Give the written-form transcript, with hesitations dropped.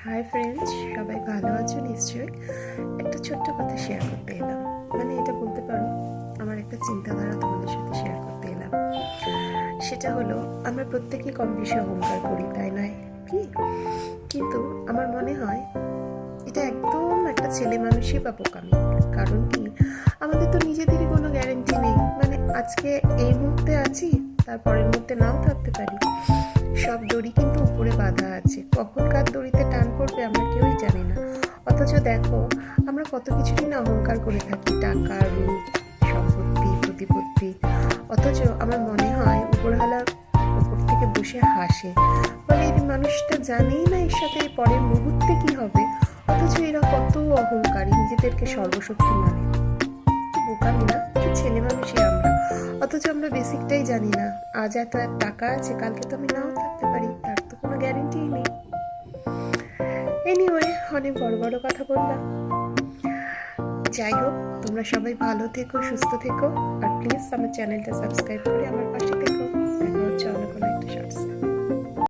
Hi friends, সবাই ভালো আছো নিশ্চয়ই। একটা ছোট্ট কথা শেয়ার করতে এলাম, মানে এটা বলতে পারো আমার একটা চিন্তাধারা তোমাদের সাথে শেয়ার করতে এলাম। সেটা হলো, আমরা প্রত্যেকেই কম বেশি অহংকার করি, তাই নয় কি? কিন্তু আমার মনে হয় এটা একদম একটা ছেলে মানুষই বা বোকামি। কারণ কি, আমাদের তো নিজেদেরই কোনো গ্যারেন্টি নেই। মানে আজকে এই মুহূর্তে আছি, তারপরের মুহূর্তে নাও থাকতে পারি। সব দড়ি কিন্তু উপরে বাঁধা আছে, কখন কার দড়িতে টান পড়বে আমরা কেউই জানি না। অথচ দেখো, আমরা কত কিছুই না অহংকার করে থাকি, টাকা, রূপ, সম্পত্তি, প্রতিপত্তি। অথচ আমার মনে হয় উপরওয়ালা উপর থেকে বসে হাসে, বলে এই মানুষটা জানেই না এর সাথে পরের মুহূর্তে কি হবে। অথচ এরা কত অহংকারী, নিজেদেরকে সর্বশক্তি মানে। বোকামি না? ছেলে মানুষই আমরা। অথচ আমরা বেসিকটাই জানি না, আজ এত টাকা আছে, কালকে তো আমি নাও থাকতে পারি, তার তো কোনো গ্যারেন্টিই নেই। এনিওয়ে, অনেক বড় বড় কথা বললাম। যাই হোক, তোমরা সবাই ভালো থেকো, সুস্থ থেকো, আর প্লিজ আমার চ্যানেলটা সাবস্ক্রাইব করে আমার পাশে